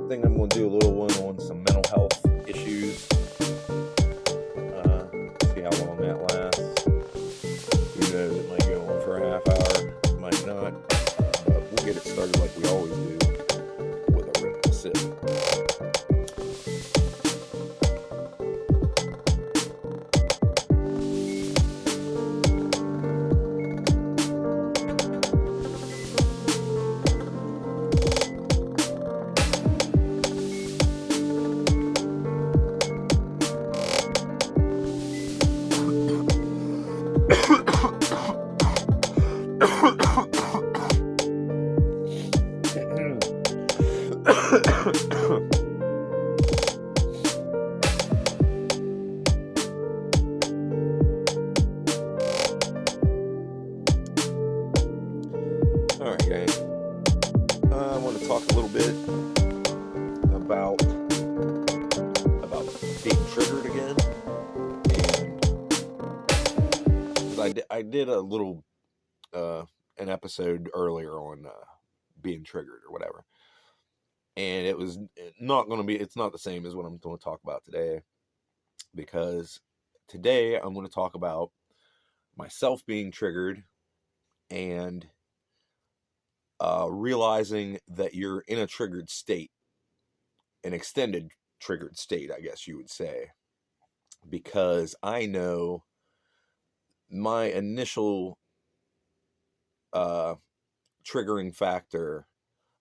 think I'm going to do a little one on some mental health issues. See how long that lasts. Who knows? It might go on for a half hour, might not. But we'll get it started like we always do with a rip and a sip. All right, guys. I want to talk a little bit about being triggered again, and I did a little an episode earlier on being triggered or whatever, and it was not going to be. It's not the same as what I'm going to talk about today, because today I'm going to talk about myself being triggered and realizing that you're in a triggered state, an extended triggered state, I guess you would say, because I know my initial triggering factor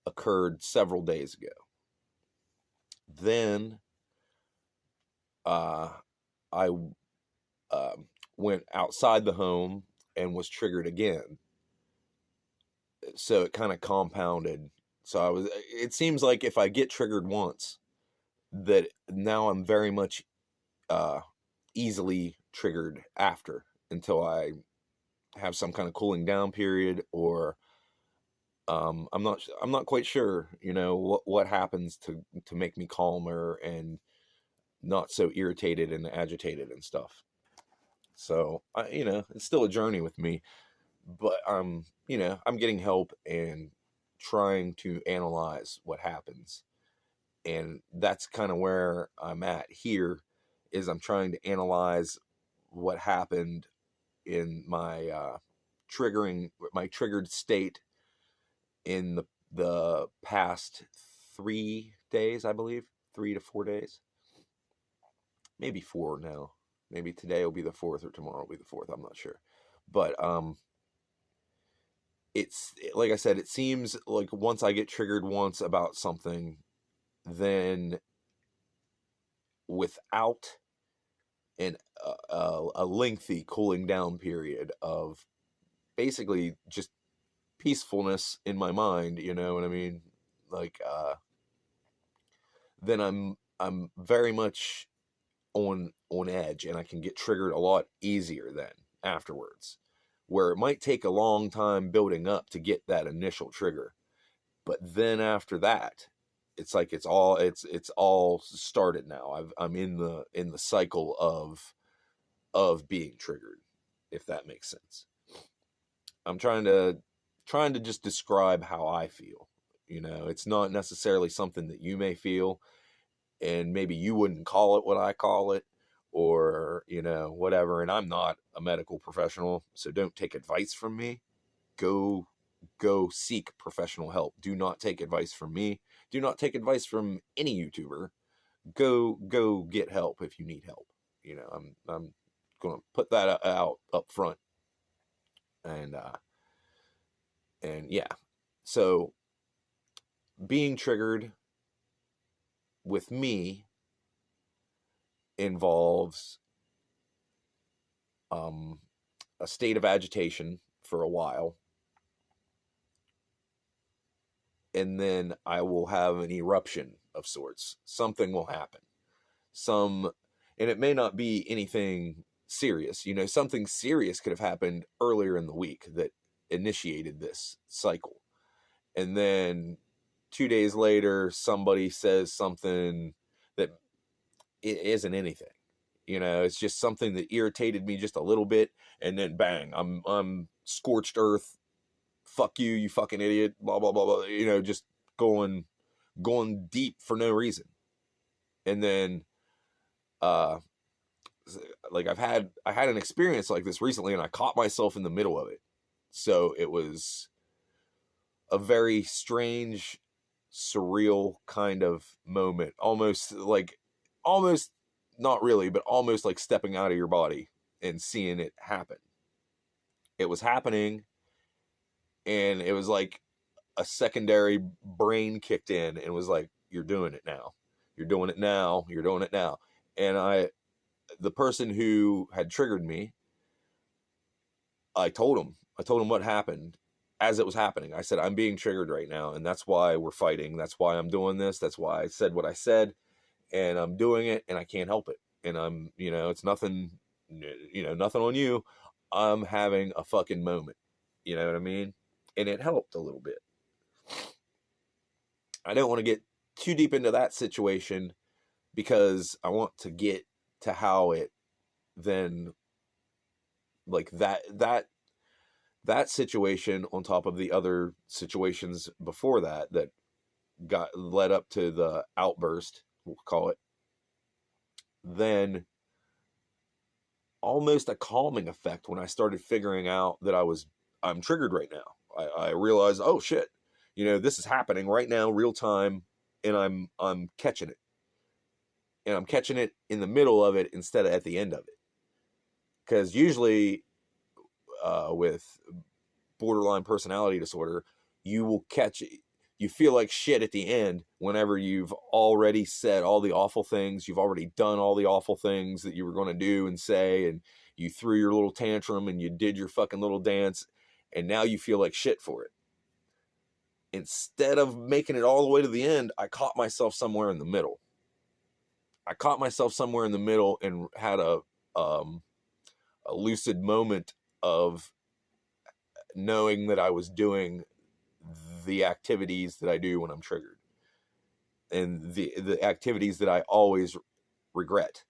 occurred several days ago. Then I went outside the home and was triggered again. So it kind of compounded. So it seems like if I get triggered once, that now I'm very much easily triggered after, until I have some kind of cooling down period, or I'm not quite sure, what happens to make me calmer and not so irritated and agitated and stuff. So it's still a journey with me, but I'm getting help and trying to analyze what happens. And that's kind of where I'm at here, is I'm trying to analyze what happened in my triggered state in the past 3 days, I believe. 3 to 4 days. Maybe 4 now. Maybe today will be the 4th or tomorrow will be the 4th. I'm not sure. But it's like I said, it seems like once I get triggered once about something, then without a lengthy cooling down period of basically just peacefulness in my mind, you know what I mean? Like, then I'm very much on edge, and I can get triggered a lot easier then afterwards, where it might take a long time building up to get that initial trigger, but then after that, it's like it's all started now. I'm in the cycle of being triggered, if that makes sense. I'm trying to just describe how I feel. It's not necessarily something that you may feel, and maybe you wouldn't call it what I call it, or whatever. And I'm not a medical professional, so don't take advice from me. Go seek professional help. Do not take advice from me. Do not take advice from any YouTuber. Go get help if you need help. I'm going to put that out up front. And yeah. So being triggered with me involves a state of agitation for a while, and then I will have an eruption of sorts. Something will happen. And it may not be anything serious. Something serious could have happened earlier in the week that initiated this cycle. And then 2 days later, somebody says something that it isn't anything. It's just something that irritated me just a little bit, and then bang, I'm scorched earth. Fuck you, you fucking idiot. Blah blah blah blah. Just going going deep for no reason. And then like I had an experience like this recently, and I caught myself in the middle of it. So it was a very strange, surreal kind of moment, almost not really, but almost like stepping out of your body and seeing it happen. It was happening, and it was like a secondary brain kicked in and was like, you're doing it now. You're doing it now. You're doing it now. And the person who had triggered me, I told him what happened as it was happening. I said, I'm being triggered right now, and that's why we're fighting. That's why I'm doing this. That's why I said what I said, and I'm doing it, and I can't help it. And I'm, it's nothing, nothing on you. I'm having a fucking moment. You know what I mean? And it helped a little bit. I don't want to get too deep into that situation because I want to get to how it then, like that situation on top of the other situations before that got led up to the outburst, we'll call it, then almost a calming effect when I started figuring out that I'm triggered right now. I realized, oh shit, this is happening right now, real time, and I'm catching it. And I'm catching it in the middle of it instead of at the end of it. Because usually with borderline personality disorder, you feel like shit at the end whenever you've already said all the awful things, you've already done all the awful things that you were going to do and say, and you threw your little tantrum and you did your fucking little dance, and now you feel like shit for it. Instead of making it all the way to the end, I caught myself somewhere in the middle. And had a lucid moment of knowing that I was doing the activities that I do when I'm triggered, and the activities that I always regret.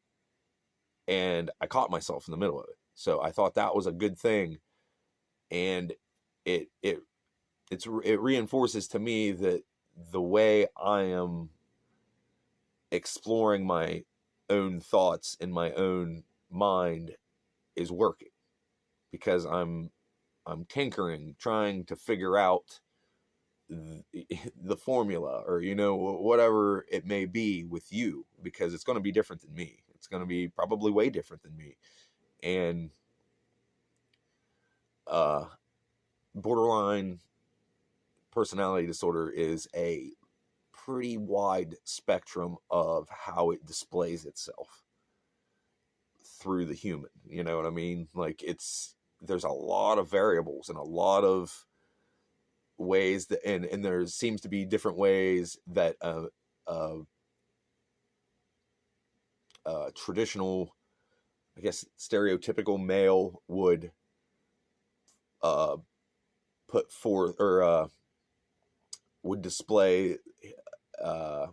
And I caught myself in the middle of it. So I thought that was a good thing. And it reinforces to me that the way I am exploring my own thoughts in my own mind is working, because I'm tinkering, trying to figure out the formula, or whatever it may be with you, because it's going to be different than me. It's going to be probably way different than me. And borderline personality disorder is a pretty wide spectrum of how it displays itself through the human. You know what I mean? Like, there's a lot of variables and a lot of ways that, and there seems to be different ways that traditional, I guess, stereotypical male would put forth, or would display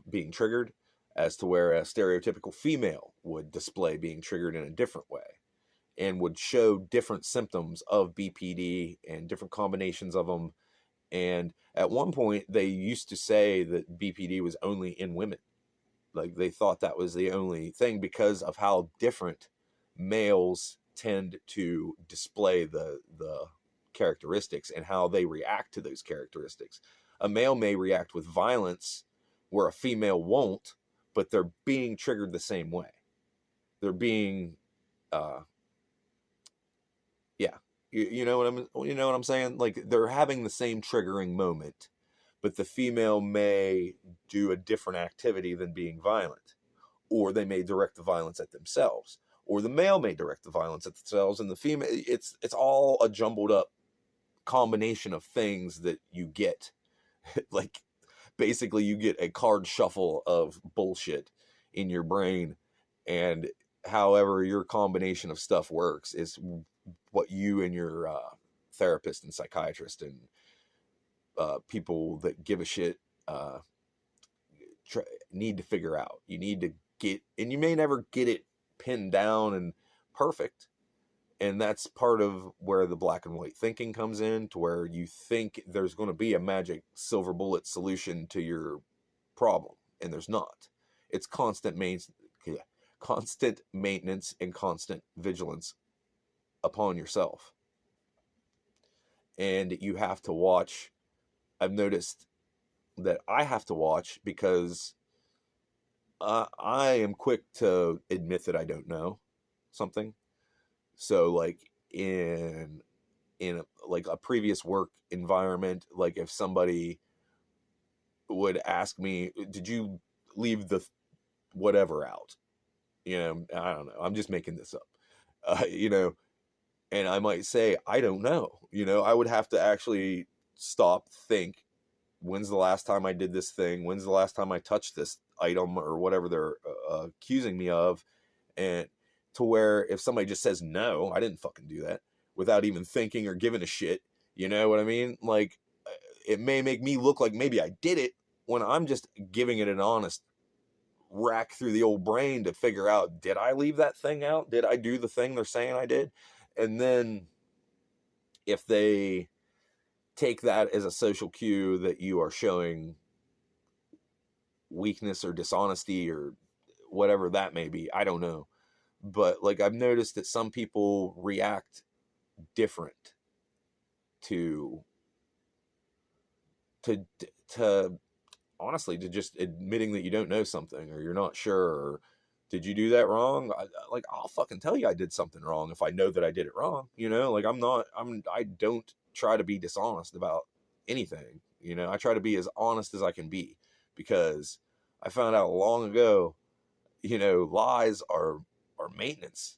being triggered, as to where a stereotypical female would display being triggered in a different way, and would show different symptoms of BPD and different combinations of them. And at one point, they used to say that BPD was only in women. Like, they thought that was the only thing because of how different males tend to display the characteristics and how they react to those characteristics. A male may react with violence where a female won't, but they're being triggered the same way. They're being, yeah, you know what I'm saying? Like, they're having the same triggering moment, but the female may do a different activity than being violent, or they may direct the violence at themselves, or the male may direct the violence at themselves, and the female. It's all a jumbled up combination of things that you get. Like, basically, you get a card shuffle of bullshit in your brain, and however your combination of stuff works is what you and your therapist and psychiatrist and people that give a shit need to figure out. You need to get, and you may never get it pinned down and perfect. And that's part of where the black and white thinking comes in, to where you think there's going to be a magic silver bullet solution to your problem, and there's not. It's constant maintenance and constant vigilance upon yourself. And you have to watch. I've noticed that I have to watch because I am quick to admit that I don't know something. So like like a previous work environment, like if somebody would ask me, did you leave the whatever out? You know, I don't know. I'm just making this up. You know, and I might say, I don't know. You know, I would have to actually stop, think, when's the last time I did this thing? When's the last time I touched this item or whatever they're accusing me of? And to where if somebody just says, no, I didn't fucking do that, without even thinking or giving a shit, you know what I mean? Like, it may make me look like maybe I did it when I'm just giving it an honest rack through the old brain to figure out, did I leave that thing out? Did I do the thing they're saying I did? And then if they take that as a social cue that you are showing weakness or dishonesty or whatever that may be, I don't know. But like, I've noticed that some people react different to honestly, to just admitting that you don't know something or you're not sure, or did you do that wrong? Like, I'll fucking tell you I did something wrong if I know that I did it wrong, you know? Like, I don't try to be dishonest about anything, you know? I try to be as honest as I can be, because I found out long ago, you know, lies are maintenance.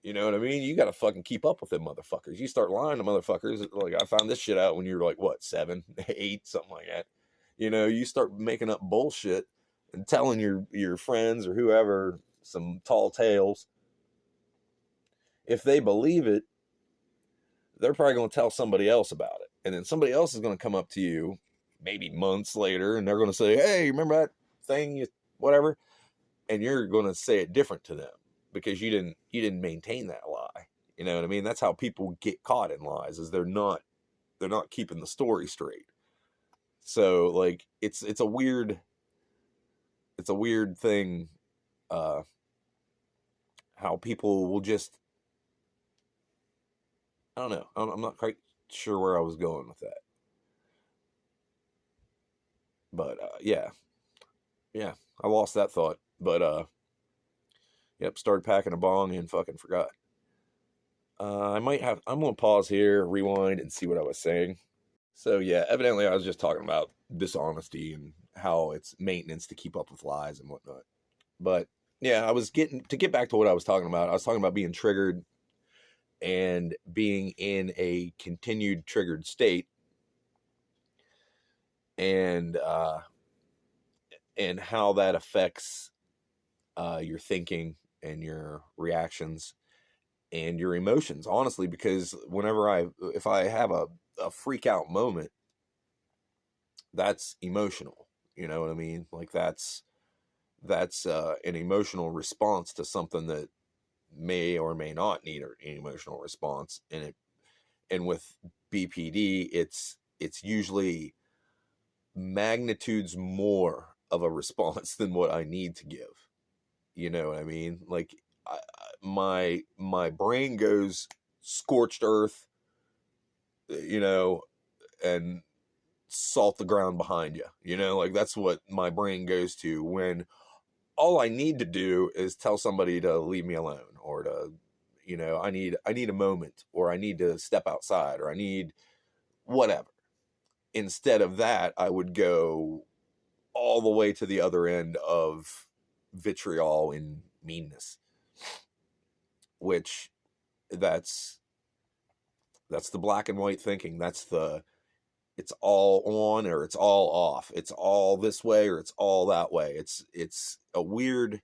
You know what I mean? You got to fucking keep up with them motherfuckers. You start lying to motherfuckers. Like, I found this shit out when you were like, what, 7, 8, something like that. You know, you start making up bullshit and telling your friends or whoever some tall tales. If they believe it, they're probably going to tell somebody else about it. And then somebody else is going to come up to you maybe months later and they're going to say, hey, remember that thing, whatever? And you're going to say it different to them because you didn't maintain that lie. You know what I mean? That's how people get caught in lies, is they're not keeping the story straight. So like, it's a weird thing, how people will just, I don't know. I'm not quite sure where I was going with that. But yeah, I lost that thought. But yep, started packing a bong and fucking forgot. I'm gonna pause here, rewind, and see what I was saying. So yeah, evidently I was just talking about dishonesty and how it's maintenance to keep up with lies and whatnot. But yeah, I was get back to what I was talking about. I was talking about being triggered and being in a continued triggered state, and how that affects your thinking and your reactions and your emotions, honestly, because if I have a freak out moment, that's emotional. You know what I mean? Like, that's an emotional response to something that may or may not need an emotional response. And with BPD, it's usually magnitudes more of a response than what I need to give. You know what I mean? Like, my brain goes scorched earth, you know, and salt the ground behind you. You know, like, that's what my brain goes to when all I need to do is tell somebody to leave me alone, or to, you know, I need a moment, or I need to step outside, or I need whatever. Instead of that, I would go all the way to the other end of vitriol and meanness, which that's the black and white thinking. It's all on or it's all off. It's all this way or it's all that way. It's a weird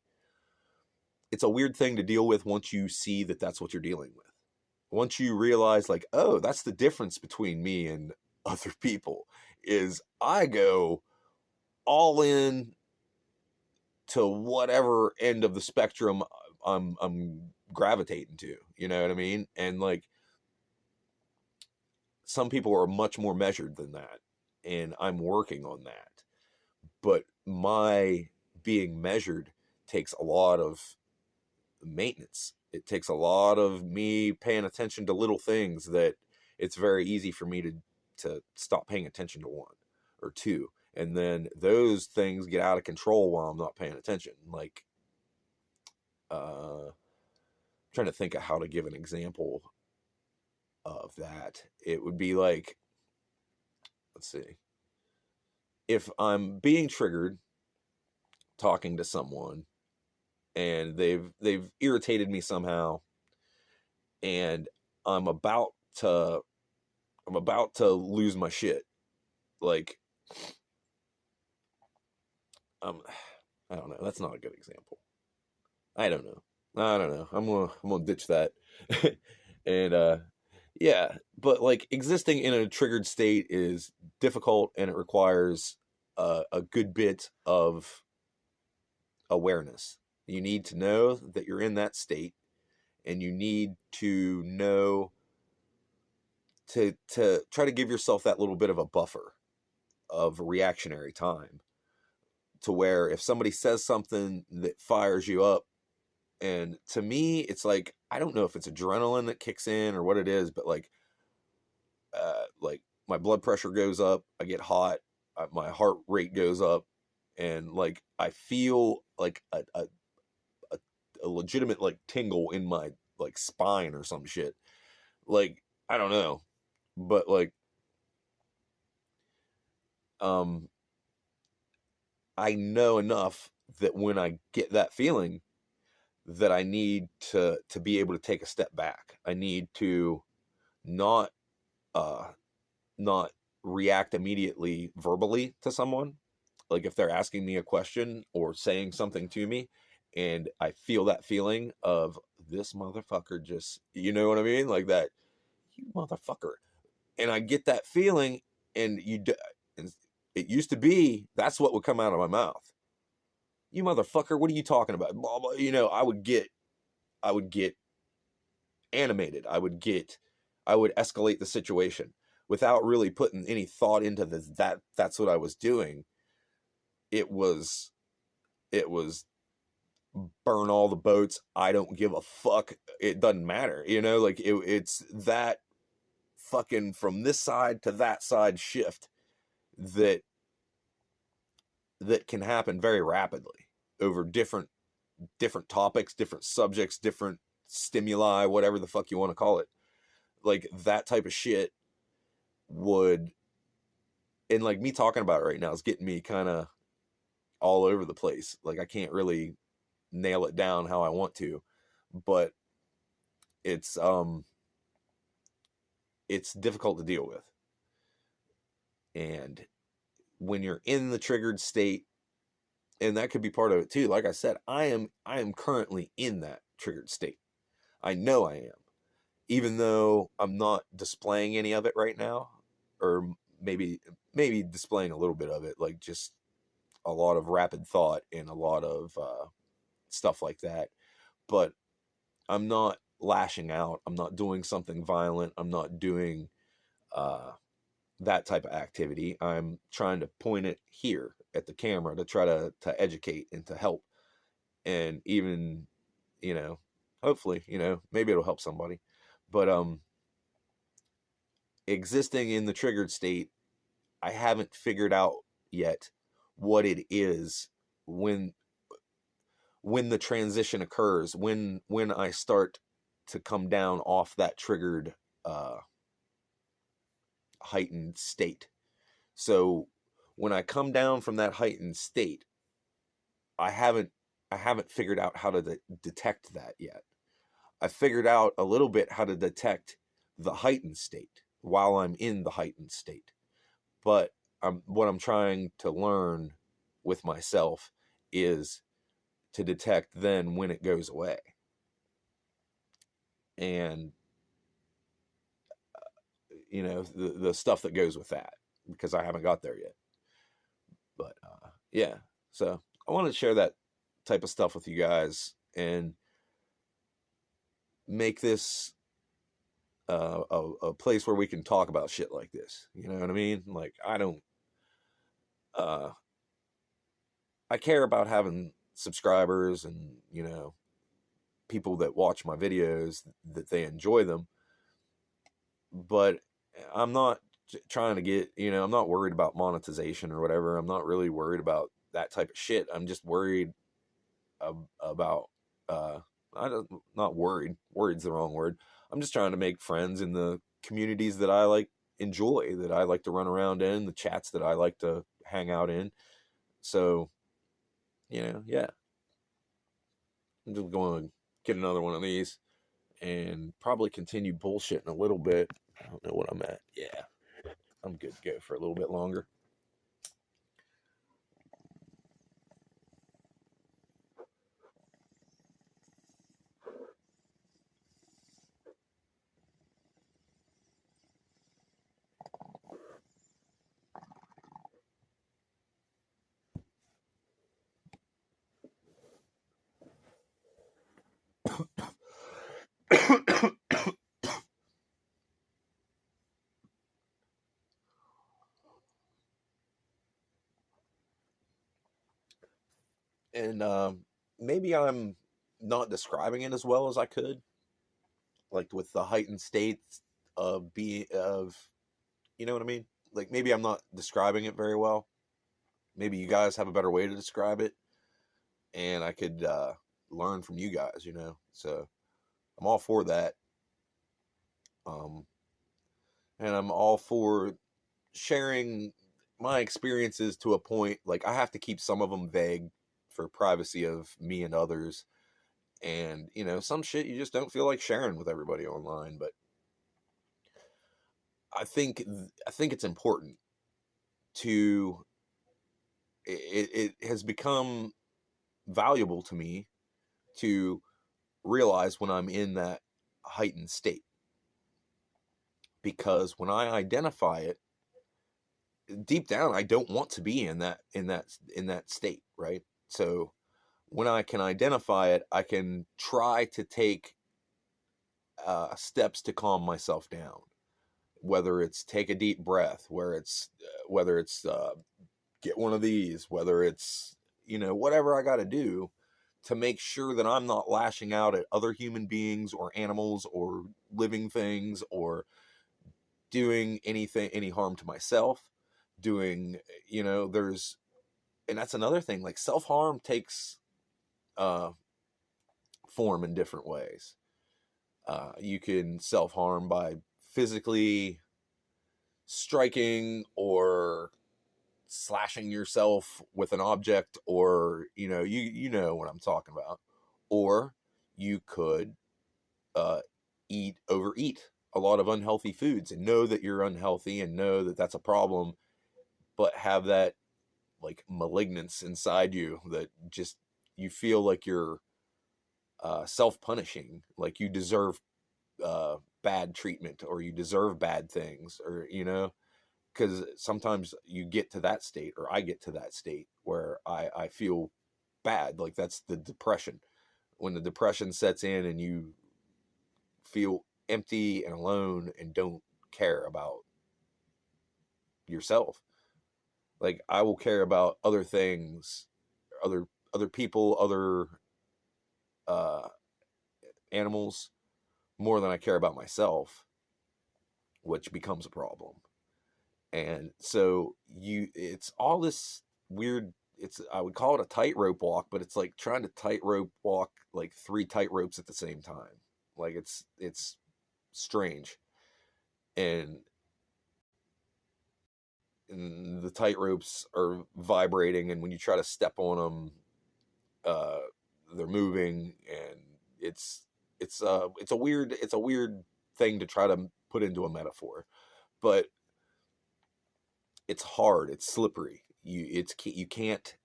thing to deal with once you see that that's what you're dealing with. Once you realize, like, oh, that's the difference between me and other people, is I go all in to whatever end of the spectrum I'm gravitating to, you know what I mean? And like, some people are much more measured than that, and I'm working on that. But my being measured takes a lot of maintenance. It takes a lot of me paying attention to little things that it's very easy for me to stop paying attention to one or two. And then those things get out of control while I'm not paying attention. Like, trying to think of how to give an example of that. It would be like, let's see, if I'm being triggered talking to someone and they've irritated me somehow, and I'm about to lose my shit. Like, I don't know. That's not a good example. I don't know. I'm gonna ditch that. And yeah, but like existing in a triggered state is difficult, and it requires a good bit of awareness. You need to know that you're in that state, and you need to know to try to give yourself that little bit of a buffer of reactionary time, to where if somebody says something that fires you up, and to me it's like, I don't know if it's adrenaline that kicks in or what it is, but like my blood pressure goes up, I get hot, my heart rate goes up, and like I feel like a legitimate like tingle in my like spine or some shit. Like, I don't know, but like um I know enough that when I get that feeling, that I need to be able to take a step back. I need to not uh not react immediately verbally to someone. Like if they're asking me a question or saying something to me, and I feel that feeling of, this motherfucker just, you know what I mean? Like that, you motherfucker. And I get that feeling, and and it used to be that's what would come out of my mouth. You motherfucker, what are you talking about? Blah, blah. You know, I would get animated. I would escalate the situation without really putting any thought into that's what I was doing. It was burn all the boats. I don't give a fuck. It doesn't matter. You know, like it's that fucking from this side to that side shift that can happen very rapidly over different topics, different subjects, different stimuli, whatever the fuck you want to call it. Like that type of shit would, and like me talking about it right now is getting me kind of all over the place. Like I can't really nail it down how I want to, but it's difficult to deal with. And when you're in the triggered state, and that could be part of it too. Like I said, I am currently in that triggered state. I know I am, even though I'm not displaying any of it right now, or maybe displaying a little bit of it, like just a lot of rapid thought and a lot of stuff like that. But I'm not lashing out. I'm not doing something violent. I'm not doing that type of activity. I'm trying to point it here at the camera to try to educate and to help. And even, you know, hopefully, you know, maybe it'll help somebody. But existing in the triggered state, I haven't figured out yet what it is when the transition occurs, when I start to come down off that triggered heightened state. So when I come down from that heightened state, I haven't figured out how to detect that yet. I figured out a little bit how to detect the heightened state while I'm in the heightened state. But what I'm trying to learn with myself is to detect then when it goes away. And you know, the stuff that goes with that, because I haven't got there yet. But yeah, so I wanted to share that type of stuff with you guys and make this a place where we can talk about shit like this. You know what I mean? Like I don't I care about having subscribers and, you know, people that watch my videos, that they enjoy them. But I'm not trying to get, you know, I'm not worried about monetization or whatever. I'm not really worried about that type of shit. I'm just worried about, I don't, not worried. Worried's the wrong word. I'm just trying to make friends in the communities that I like, enjoy, that I like to run around in, the chats that I like to hang out in. So, you know, yeah, I'm just going to get another one of these and probably continue bullshitting a little bit. I don't know what I'm at. Yeah, I'm good to go for a little bit longer. And maybe I'm not describing it as well as I could, like with the heightened states of being of, you know what I mean? Like maybe I'm not describing it very well. Maybe you guys have a better way to describe it, and I could learn from you guys. You know, so I'm all for that. Um, and I'm all for sharing my experiences to a point. Like I have to keep some of them vague for privacy of me and others. And you know, some shit you just don't feel like sharing with everybody online. But I think it's important to. It has become valuable to me to realize when I'm in that heightened state, because when I identify it deep down, I don't want to be in that state, right? So when I can identify it, I can try to take steps to calm myself down. Whether it's take a deep breath, whether it's get one of these, whether it's, you know, whatever I got to do to make sure that I'm not lashing out at other human beings or animals or living things or doing any harm to myself, doing, you know, and that's another thing, like self-harm takes uh form in different ways. You can self-harm by physically striking or slashing yourself with an object, or you know, you know what I'm talking about. Or you could uh overeat a lot of unhealthy foods and know that you're unhealthy and know that that's a problem, but have that like malignance inside you that just you feel like you're self-punishing, like you deserve bad treatment or you deserve bad things, or you know, because sometimes you get to that state, or I get to that state where I feel bad. Like that's the depression. When the depression sets in and you feel empty and alone and don't care about yourself. Like I will care about other things, other people, other uh, animals more than I care about myself, which becomes a problem. And so it's all this weird. It's I would call it a tightrope walk, but it's like trying to tightrope walk like three tightropes at the same time. Like it's strange, and the tightropes are vibrating, and when you try to step on them, uh, they're moving, and it's a weird thing to try to put into a metaphor, but it's hard, it's slippery. You can't.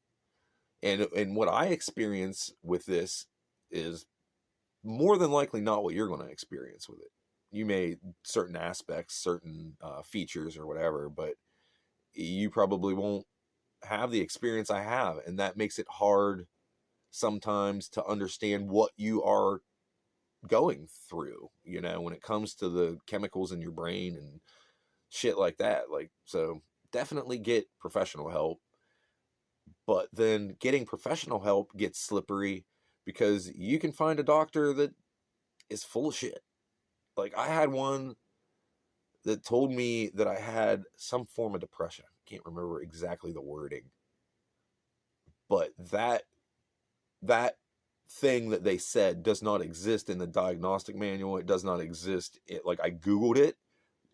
And what I experience with this is more than likely not what you're going to experience with it. You may certain aspects, certain features or whatever, but you probably won't have the experience I have, and that makes it hard sometimes to understand what you are going through, you know, when it comes to the chemicals in your brain and shit like that. Like, so definitely get professional help, But then getting professional help gets slippery because you can find a doctor that is full of shit. Like, I had one that told me that I had some form of depression. I can't remember exactly the wording. But that thing that they said does not exist in the diagnostic manual. It does not exist. Like, I Googled it,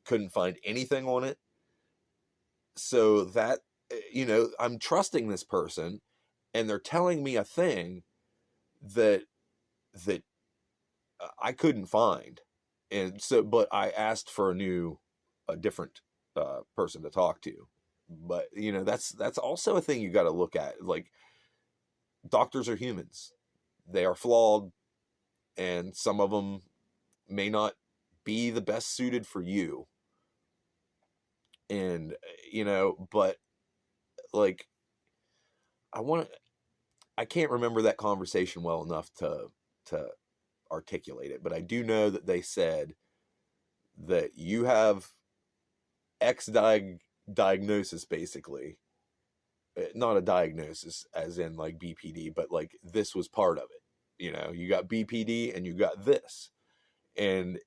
couldn't find anything on it. So that, I'm trusting this person, and they're telling me a thing that I couldn't find. And so, but I asked for a different person to talk to. But, that's also a thing you got to look at. Like, doctors are humans. They are flawed, and some of them may not be the best suited for you. And, but like, I can't remember that conversation well enough to articulate it, but I do know that they said that you have X diagnosis, basically. Not a diagnosis as in like BPD, but like this was part of it. You got BPD and you got this. And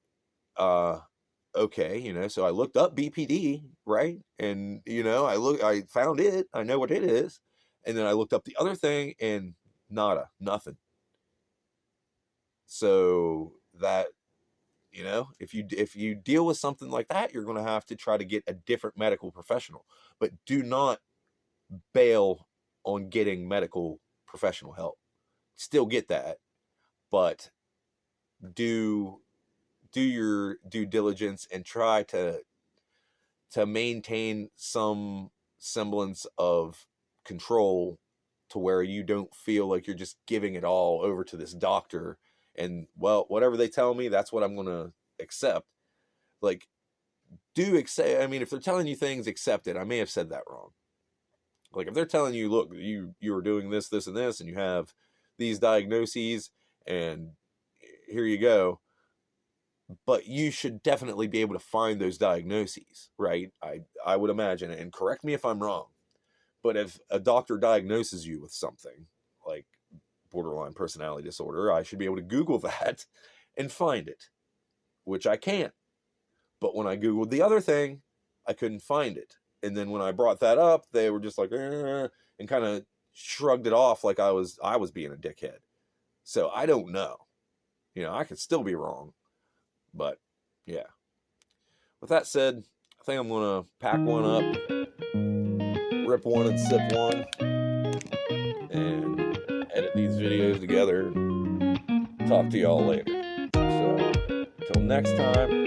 okay, so I looked up BPD, right? And I found it. I know what it is. And then I looked up the other thing and nothing. So that, if you deal with something like that, you're going to have to try to get a different medical professional. But do not bail on getting medical professional help. Still get that, but do your due diligence and try to maintain some semblance of control to where you don't feel like you're just giving it all over to this doctor and, well, whatever they tell me, that's what I'm going to accept. Like, if they're telling you things, accept it. I may have said that wrong. Like, if they're telling you, look, you're doing this, this, and this, and you have these diagnoses, and here you go. But you should definitely be able to find those diagnoses, right? I would imagine, and correct me if I'm wrong, but if a doctor diagnoses you with something like borderline personality disorder, I should be able to Google that and find it, which I can't. But when I Googled the other thing, I couldn't find it. And then when I brought that up, they were just like, and kind of shrugged it off like I was being a dickhead. So I don't know. I could still be wrong. But yeah. With that said, I think I'm going to pack one up, rip one and sip one, and edit these videos together and talk to y'all later. So, until next time.